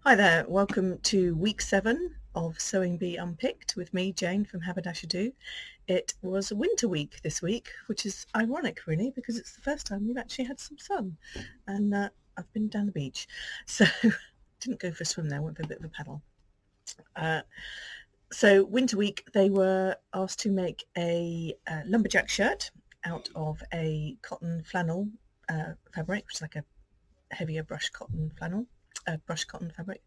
Hi there, welcome to week 7 of Sewing Bee Unpicked with me, Jane from Haberdasher. It was a winter week this week, which is ironic really because it's the first time we've actually had some sun, and I've been down the beach, so didn't go for a swim there, went for a bit of a paddle. So winter week they were asked to make a lumberjack shirt out of a cotton flannel fabric, which is like a heavier brushed cotton flannel. Brushed cotton fabric.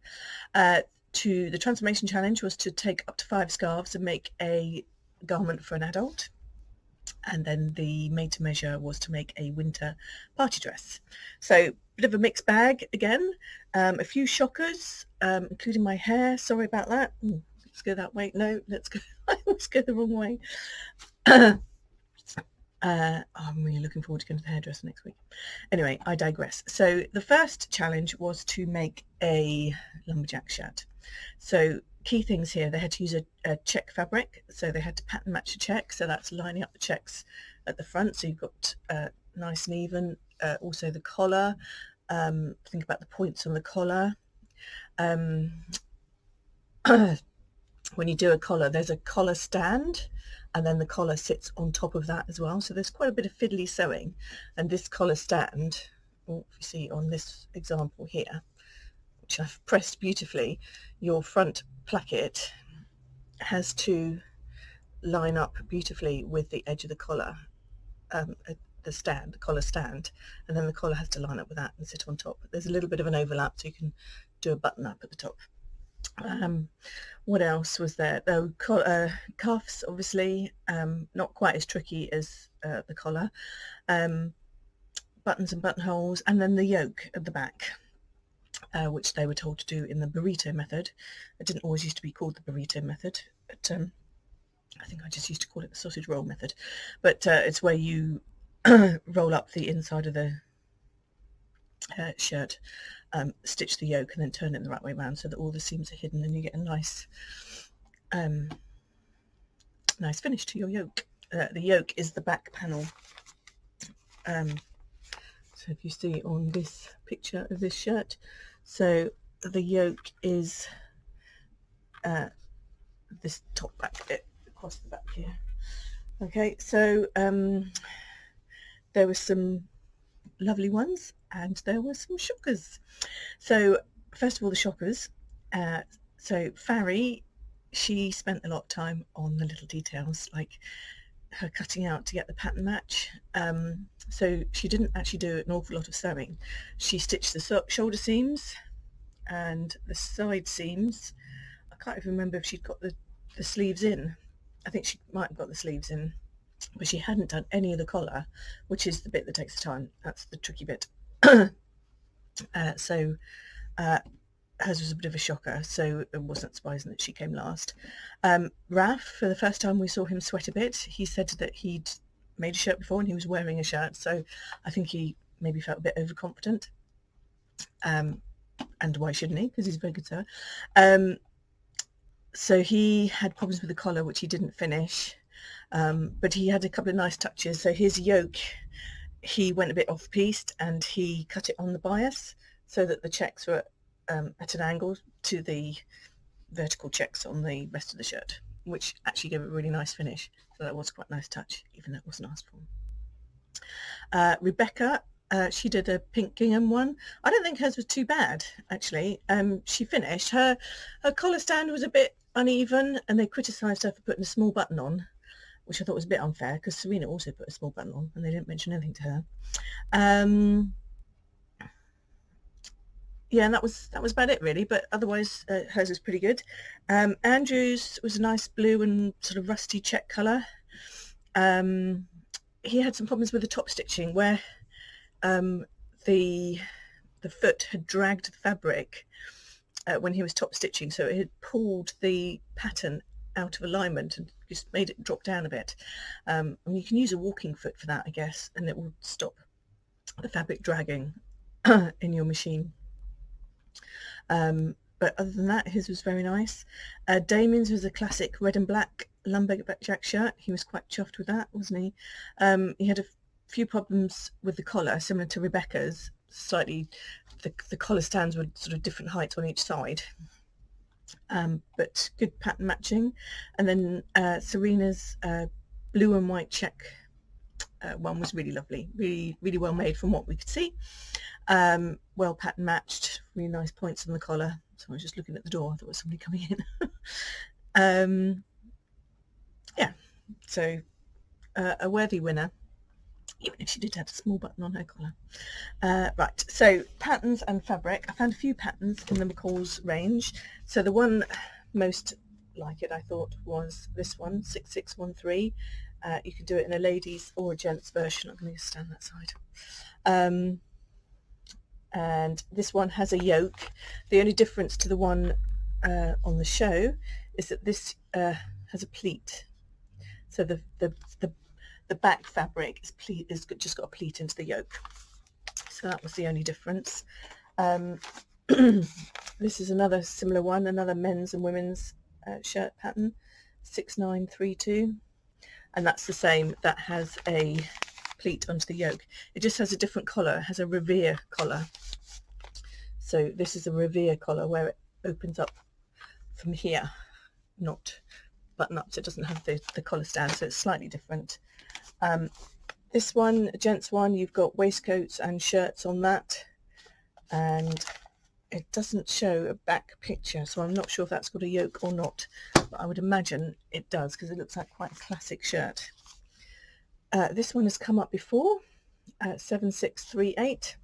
The transformation challenge was to take up to 5 scarves and make a garment for an adult, and then the made to measure was to make a winter party dress. So bit of a mixed bag again, a few shockers, including my hair. Sorry about that. Let's go that way. No, let's go. I always go the wrong way. I'm really looking forward to going to the hairdresser next week. Anyway, I digress. So the first challenge was to make a lumberjack shirt. So key things here, they had to use a check fabric, so they had to pattern match the check, so that's lining up the checks at the front, so you've got nice and even. Also the collar, think about the points on the collar. When you do a collar, there's a collar stand, and then the collar sits on top of that as well, so there's quite a bit of fiddly sewing. And this collar stand, if you see on this example here, which I've pressed beautifully, your front placket has to line up beautifully with the edge of the collar, the collar stand, and then the collar has to line up with that and sit on top. There's a little bit of an overlap, so you can do a button up at the top. What else was there? Cuffs, obviously, not quite as tricky as the collar. Buttons and buttonholes, and then the yoke at the back, which they were told to do in the burrito method. It didn't always used to be called the burrito method, but I think I just used to call it the sausage roll method. But it's where you roll up the inside of the shirt, stitch the yoke, and then turn it the right way around so that all the seams are hidden, and you get a nice nice finish to your yoke. The yoke is the back panel. So if you see on this picture of this shirt, so the yoke is this top back bit across the back here. Okay, so there were some lovely ones and there were some shockers. So first of all, the shockers. So Farry, she spent a lot of time on the little details, like her cutting out to get the pattern match. So she didn't actually do an awful lot of sewing. She stitched the shoulder seams and the side seams. I can't even remember if she'd got the sleeves in. I think she might have got the sleeves in, but she hadn't done any of the collar, which is the bit that takes the time. That's the tricky bit. So hers was a bit of a shocker, so it wasn't surprising that she came last. Raf, for the first time we saw him sweat a bit. He said that he'd made a shirt before and he was wearing a shirt, so I think he maybe felt a bit overconfident. And why shouldn't he? Because he's a very good sewer. So he had problems with the collar, which he didn't finish, but he had a couple of nice touches. So his yoke, he went a bit off-piste and he cut it on the bias so that the checks were at an angle to the vertical checks on the rest of the shirt, which actually gave it a really nice finish. So that was quite a nice touch, even though it wasn't asked for. Rebecca, she did a pink gingham one. I don't think hers was too bad, actually. She finished. Her collar stand was a bit uneven, and they criticised her for putting a small button on, which I thought was a bit unfair, because Serena also put a small button on, and they didn't mention anything to her. Yeah, and that was about it really, but otherwise hers was pretty good. Andrew's was a nice blue and sort of rusty check colour. He had some problems with the top stitching, where the foot had dragged the fabric when he was top stitching, so it had pulled the pattern out of alignment and just made it drop down a bit. And you can use a walking foot for that, I guess, and it will stop the fabric dragging in your machine. But other than that, his was very nice. Damien's was a classic red and black lumberjack shirt. He was quite chuffed with that, wasn't he? He had a few problems with the collar, similar to Rebecca's, slightly the collar stands were sort of different heights on each side, but good pattern matching. And then Serena's blue and white check one was really lovely, really well made from what we could see. Well pattern matched, really nice points on the collar. So I was just looking at the door, I thought there was somebody coming in. Yeah, so a worthy winner, even if she did have a small button on her collar. Right, so patterns and fabric. I found a few patterns in the McCalls range. So the one most like it, I thought, was this one, 6613. You can do it in a ladies or a gents version. I'm going to stand that side. And this one has a yoke. The only difference to the one on the show is that this has a pleat. So the back fabric is just got a pleat into the yoke. So that was the only difference. This is another similar one, another men's and women's shirt pattern, 6932, and that's the same. That has a pleat onto the yoke. It just has a different collar. It has a revere collar. So this is a revere collar where it opens up from here, not button up, so it doesn't have the collar stand, so it's slightly different. This one, gents one, you've got waistcoats and shirts on that, and it doesn't show a back picture, so I'm not sure if that's got a yoke or not, but I would imagine it does because it looks like quite a classic shirt. This one has come up before, 7638,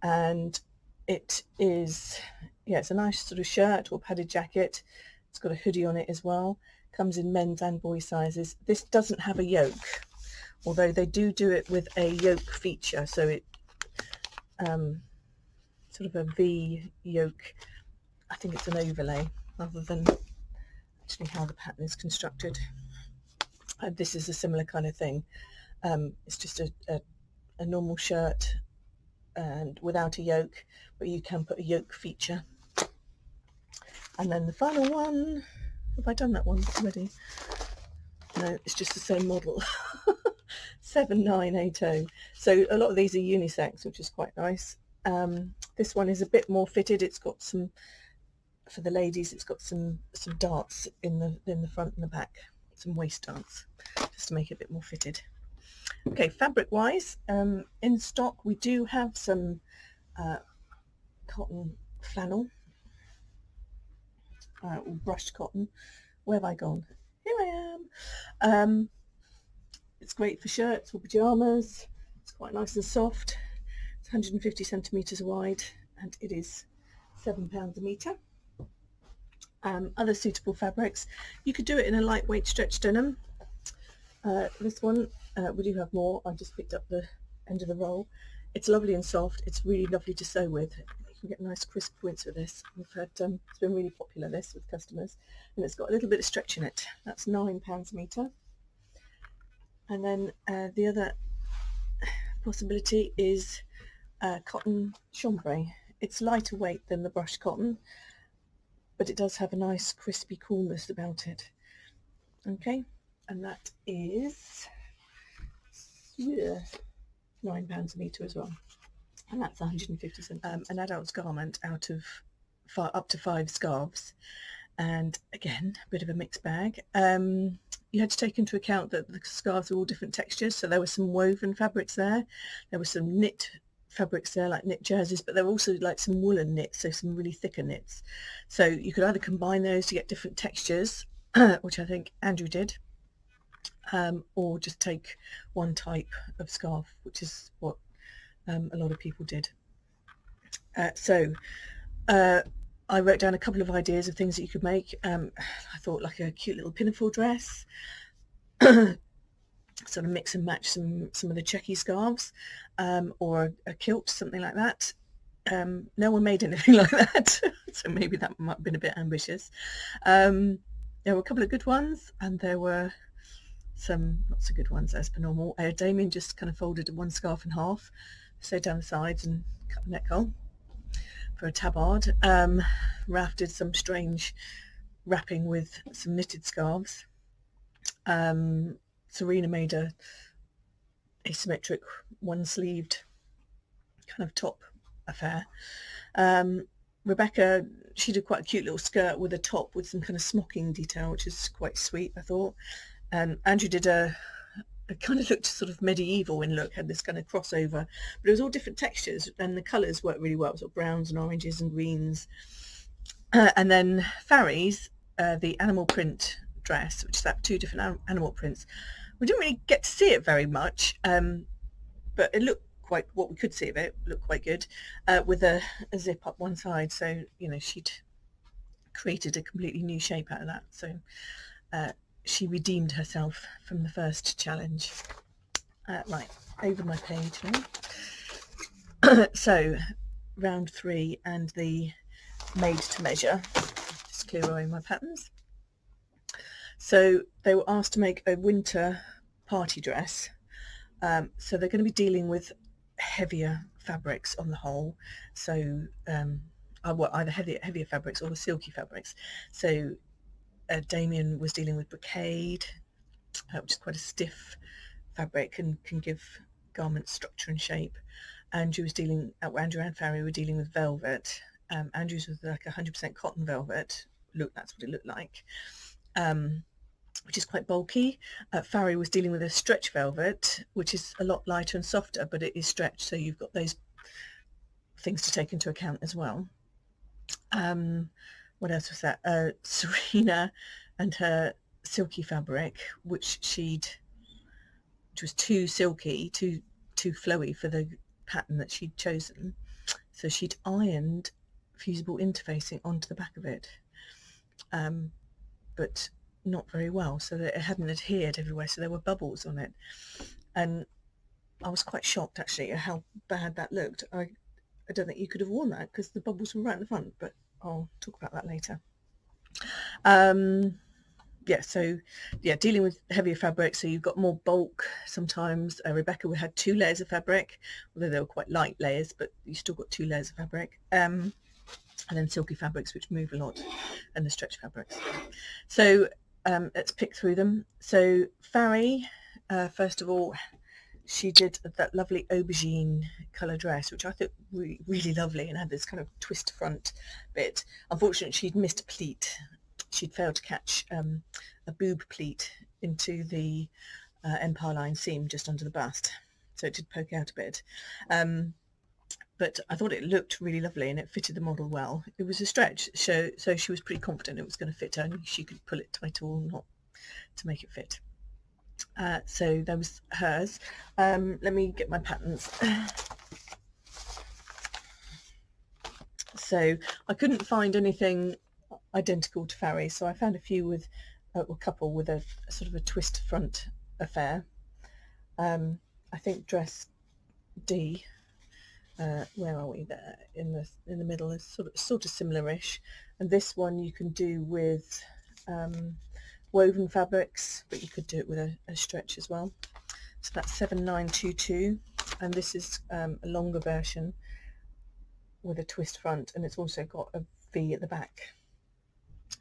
and it is, yeah, it's a nice sort of shirt or padded jacket. It's got a hoodie on it as well. Comes in men's and boys sizes. This doesn't have a yoke, although they do it with a yoke feature, so it sort of a V yoke. I think it's an overlay rather than actually how the pattern is constructed. This is a similar kind of thing. It's just a normal shirt and without a yoke, but you can put a yoke feature. And then the final one, have I done that one already? No, it's just the same model. 7980. So a lot of these are unisex, which is quite nice. This one is a bit more fitted. It's got some, for the ladies, it's got some darts in the front and the back, some waist darts, just to make it a bit more fitted. Okay, fabric wise, in stock we do have some cotton flannel, or brushed cotton. Where have I gone? Here I am. It's great for shirts or pyjamas. It's quite nice and soft. It's 150 centimetres wide and it is £7 a metre. Other suitable fabrics, you could do it in a lightweight stretch denim. This one, we do have more. I just picked up the end of the roll. It's lovely and soft. It's really lovely to sew with. You can get nice crisp points with this. We've had, it's been really popular, this, with customers, and it's got a little bit of stretch in it. That's £9 a metre. And then the other possibility is cotton chambray. It's lighter weight than the brushed cotton, but it does have a nice crispy coolness about it. Okay, and that is £9 a metre as well, and that's 150 cents. An adult's garment out of up to 5 scarves, and again a bit of a mixed bag. You had to take into account that the scarves are all different textures, so there were some woven fabrics there, there were some knit fabrics there like knit jerseys, but there were also like some woolen knits, so some really thicker knits, so you could either combine those to get different textures, which I think Andrew did, or just take one type of scarf, which is what a lot of people did. I wrote down a couple of ideas of things that you could make. I thought like a cute little pinafore dress, sort of mix and match some of the checky scarves, or a kilt, something like that. No one made anything like that, so maybe that might have been a bit ambitious. There were a couple of good ones, and there were some not so good ones as per normal. Damien just kind of folded one scarf in half, sewed down the sides and cut the neck hole for a tabard. Raf did some strange wrapping with some knitted scarves. Serena made a asymmetric one-sleeved kind of top affair. Rebecca, she did quite a cute little skirt with a top with some kind of smocking detail, which is quite sweet, I thought. And Andrew did it kind of looked sort of medieval in look, had this kind of crossover, but it was all different textures, and the colours worked really well, sort of browns and oranges and greens. And then Farry's, the animal print dress, which is that 2 different animal prints. We didn't really get to see it very much, but it looked quite, what we could see of it looked quite good, with a zip up one side. So, you know, she'd created a completely new shape out of that. So she redeemed herself from the first challenge. Right, over my page now. So round 3 and the made to measure. Just clear away my patterns. So they were asked to make a winter party dress. So they're going to be dealing with heavier fabrics on the whole. So well, either heavier fabrics or silky fabrics. So Damien was dealing with brocade, which is quite a stiff fabric and can give garment structure and shape. Andrew and Farry were dealing with velvet. Andrew's was like 100% cotton velvet. That's what it looked like, which is quite bulky. Farry was dealing with a stretch velvet, which is a lot lighter and softer, but it is stretched, so you've got those things to take into account as well. What else was that? Serena and her silky fabric, which was too silky, too flowy for the pattern that she'd chosen. So she'd ironed fusible interfacing onto the back of it, but not very well, so that it hadn't adhered everywhere, so there were bubbles on it. And I was quite shocked actually at how bad that looked. I don't think you could have worn that because the bubbles were right in the front, but I'll talk about that later. Dealing with heavier fabric, so you've got more bulk sometimes. Rebecca had 2 layers of fabric, although they were quite light layers, but you still got 2 layers of fabric. And then silky fabrics, which move a lot, and the stretch fabrics. So let's pick through them. So Farry, first of all, she did that lovely aubergine colour dress, which I thought really lovely, and had this kind of twist front bit. Unfortunately, she'd missed a pleat. She'd failed to catch a boob pleat into the Empire line seam just under the bust, so it did poke out a bit. But I thought it looked really lovely and it fitted the model well. It was a stretch, so she was pretty confident it was going to fit her, and she could pull it tight or not to make it fit. So that was hers. Let me get my patterns. So I couldn't find anything identical to Farry, so I found a few with a couple with a sort of a twist front affair. I think dress D, where are we, there in the middle, is sort of similar-ish, and this one you can do with woven fabrics, but you could do it with a stretch as well. So that's 7922, and this is a longer version with a twist front, and it's also got a V at the back,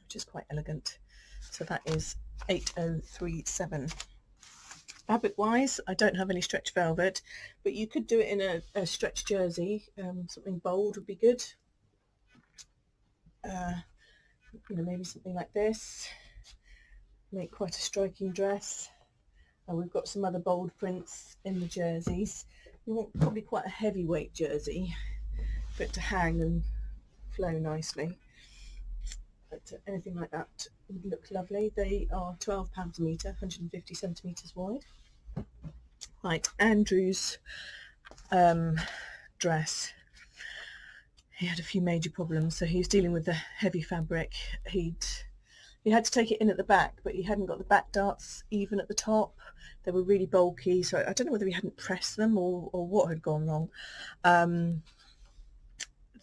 which is quite elegant. So that is 8037. Fabric wise, I don't have any stretch velvet, but you could do it in a stretch jersey. Something bold would be good. Maybe something like this. Make quite a striking dress. We've got some other bold prints in the jerseys. You want probably quite a heavyweight jersey for it to hang and flow nicely. But anything like that would look lovely. They are £12 a metre, 150 centimetres wide. Right, Andrew's dress. He had a few major problems, so he was dealing with the heavy fabric. He had to take it in at the back, but he hadn't got the back darts even at the top. They were really bulky, so I don't know whether he hadn't pressed them or what had gone wrong. And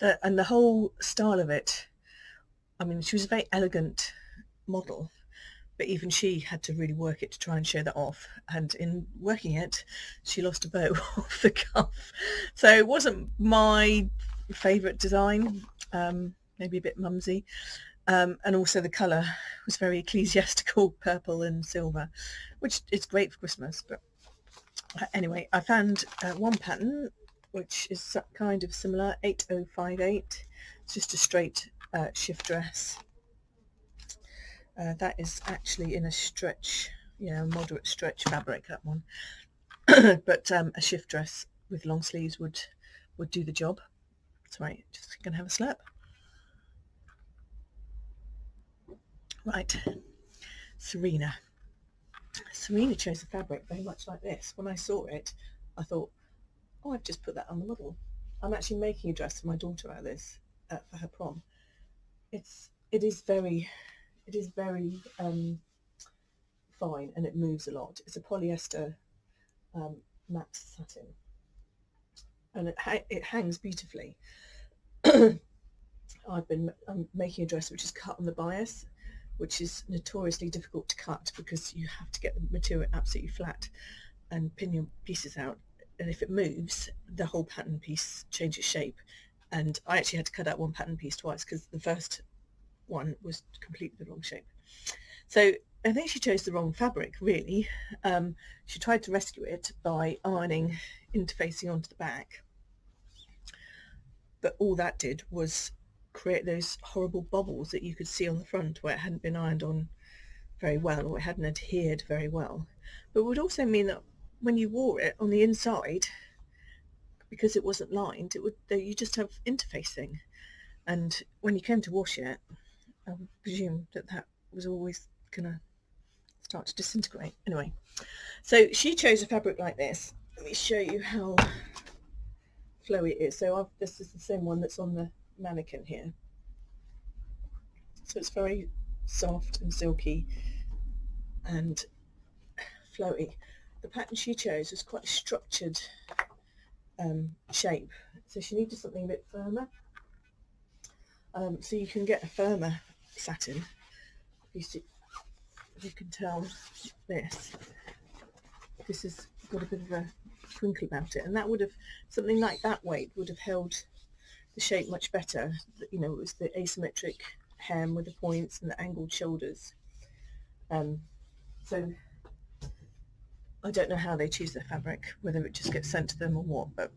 the whole style of it, I mean, she was a very elegant model, but even she had to really work it to try and show that off, and in working it she lost a bow off the cuff, so it wasn't my favourite design, maybe a bit mumsy. And also the colour was very ecclesiastical, purple and silver, which is great for Christmas. But anyway, I found one pattern which is kind of similar, 8058. It's just a straight shift dress. That is actually in a stretch, moderate stretch fabric, that one. But a shift dress with long sleeves would do the job. Sorry, just gonna have a slurp. Right, Serena chose a fabric very much like this. When I saw it, I thought, oh, I've just put that on the model. I'm actually making a dress for my daughter out of this for her prom. It is very fine, and it moves a lot. It's a polyester matte satin, and it hangs beautifully. I'm making a dress which is cut on the bias, which is notoriously difficult to cut because you have to get the material absolutely flat and pin your pieces out, and if it moves, the whole pattern piece changes shape. And I actually had to cut out one pattern piece twice because the first one was completely the wrong shape. So I think she chose the wrong fabric, really. She tried to rescue it by ironing interfacing onto the back, but all that did was create those horrible bubbles that you could see on the front where it hadn't been ironed on very well, or it hadn't adhered very well. But it would also mean that when you wore it on the inside, because it wasn't lined, you just have interfacing, and when you came to wash it, I would presume that was always gonna start to disintegrate. Anyway, so she chose a fabric like this. Let me show you how flowy it is. So this is the same one that's on the mannequin here. So it's very soft and silky and flowy. The pattern she chose was quite a structured shape, so she needed something a bit firmer. So you can get a firmer satin. If you can tell, this has got a bit of a twinkle about it, and that would have, something like that weight would have held the shape much better. It was the asymmetric hem with the points and the angled shoulders. So I don't know how they choose their fabric, whether it just gets sent to them or what, but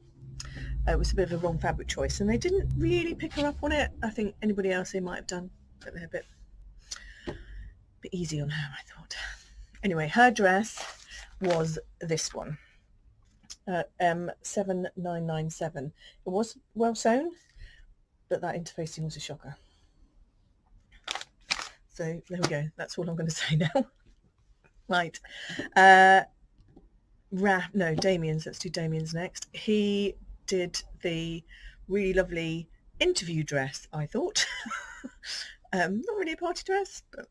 it was a bit of a wrong fabric choice, and they didn't really pick her up on it. I think anybody else they might have done, but they're a bit easy on her, I thought. Anyway, her dress was this one, M7997. It was well sewn, but that interfacing was a shocker. So there we go. That's all I'm going to say now. Right. Damien's. Let's do Damien's next. He did the really lovely interview dress, I thought. Not really a party dress, but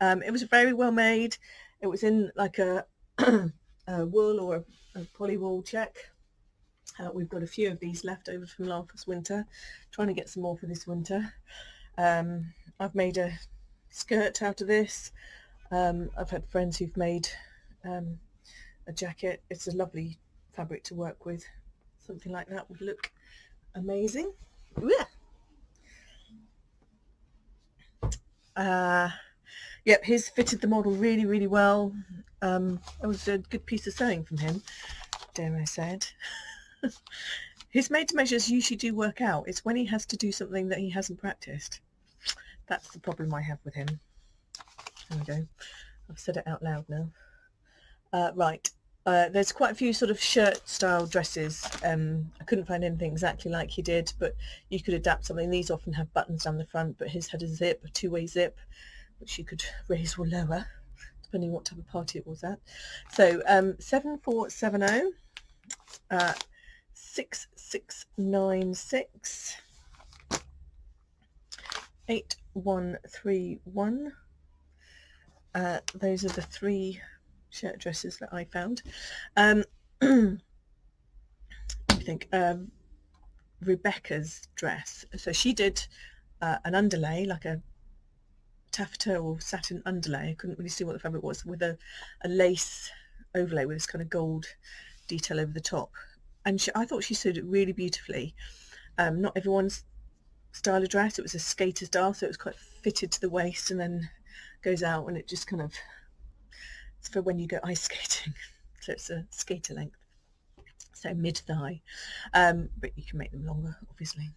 it was very well made. It was in like a wool or a poly wool check. We've got a few of these left over from last winter, trying to get some more for this winter. I've made a skirt out of this. I've had friends who've made a jacket. It's a lovely fabric to work with. Something like that would look amazing. Yep, his fitted the model really, really well. It was a good piece of sewing from him, dare I say it. His made-to-measures usually do work out. It's when he has to do something that he hasn't practiced. That's the problem I have with him. There we go. I've said it out loud now. Right. There's quite a few sort of shirt-style dresses. I couldn't find anything exactly like he did, but you could adapt something. These often have buttons down the front, but his had a zip, a two-way zip, which you could raise or lower, depending on what type of party it was at. So 7470, 6696, 8131. Those are the three shirt dresses that I found. I think Rebecca's dress. So she did an underlay, like a taffeta or satin underlay. I couldn't really see what the fabric was, with a lace overlay with this kind of gold detail over the top. And I thought she sewed it really beautifully. Not everyone's style of dress. It was a skater style, so it was quite fitted to the waist and then goes out, and it just kind of, it's for when you go ice skating. So it's a skater length. so mid-thigh, but you can make them longer, obviously.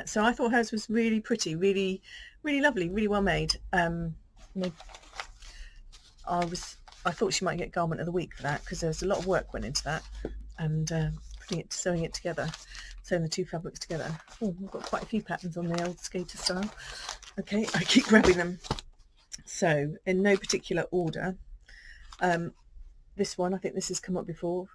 So I thought hers was really pretty, really lovely, really well made. I thought she might get Garment of the Week for that, because there's a lot of work went into that, and sewing it together, sewing the two fabrics together. Oh, I've got quite a few patterns on the old skater style. Okay, I keep grabbing them. So in no particular order, this one, I think this has come up before,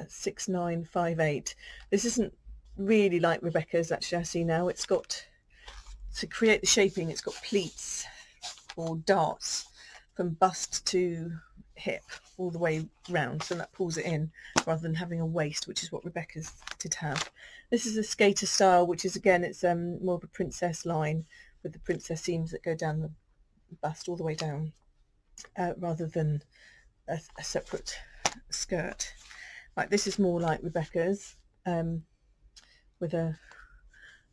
6958. This isn't really like Rebecca's, actually. I see now it's got, to create the shaping, it's got pleats or darts from bust to hip all the way round, so that pulls it in rather than having a waist, which is what Rebecca's did have. This is a skater style, which is, again, it's more of a princess line with the princess seams that go down the bust all the way down, rather than a separate skirt. Like this is more like Rebecca's, with a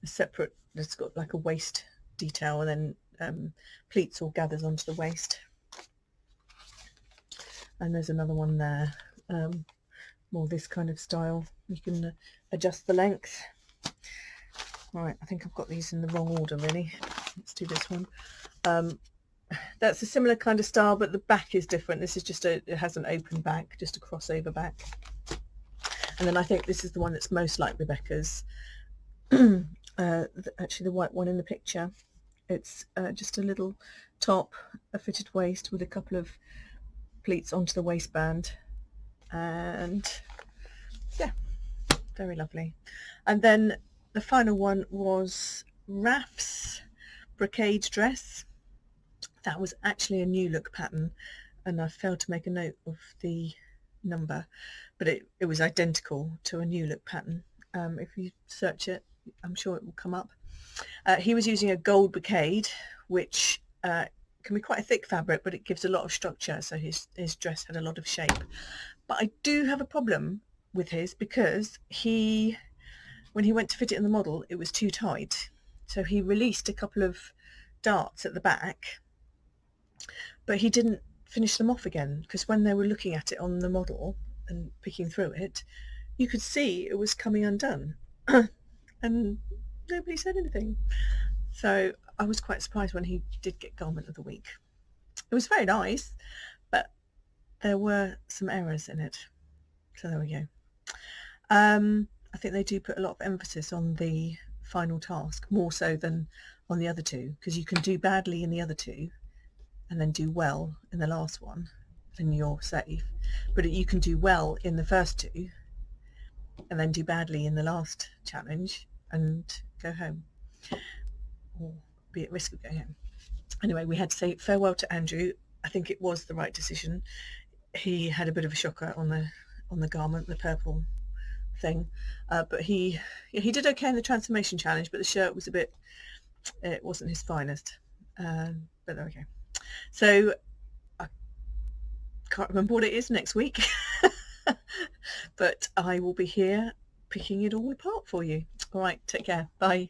separate, it's got like a waist detail, and then pleats all gathers onto the waist. And there's another one there, more this kind of style. You can adjust the length. Right, I think I've got these in the wrong order, really. Let's do this one. That's a similar kind of style, but the back is different. This is just it has an open back, just a crossover back. And then I think this is the one that's most like Rebecca's. Actually, the white one in the picture. It's just a little top, a fitted waist with a couple of pleats onto the waistband, and yeah, very lovely. And then the final one was Raf's brocade dress. That was actually a new look pattern, and I failed to make a note of the number, but it was identical to a new look pattern. If you search it, I'm sure it will come up. He was using a gold brocade, which can be quite a thick fabric, but it gives a lot of structure, so his dress had a lot of shape. But I do have a problem with his, because when he went to fit it in the model, it was too tight, so he released a couple of darts at the back, but he didn't finish them off again, because when they were looking at it on the model and picking through it, you could see it was coming undone. And nobody said anything. So I was quite surprised when he did get Garment of the Week. It was very nice, but there were some errors in it. So there we go. I think they do put a lot of emphasis on the final task, more so than on the other two, because you can do badly in the other two and then do well in the last one, then you're safe. But you can do well in the first two and then do badly in the last challenge and go home, or be at risk of going home. Anyway, we had to say farewell to Andrew. I think it was the right decision. He had a bit of a shocker on the garment, the purple thing, but he did okay in the transformation challenge, but the shirt was it wasn't his finest, but there we go. So I can't remember what it is next week, but I will be here picking it all apart for you. All right, take care. Bye.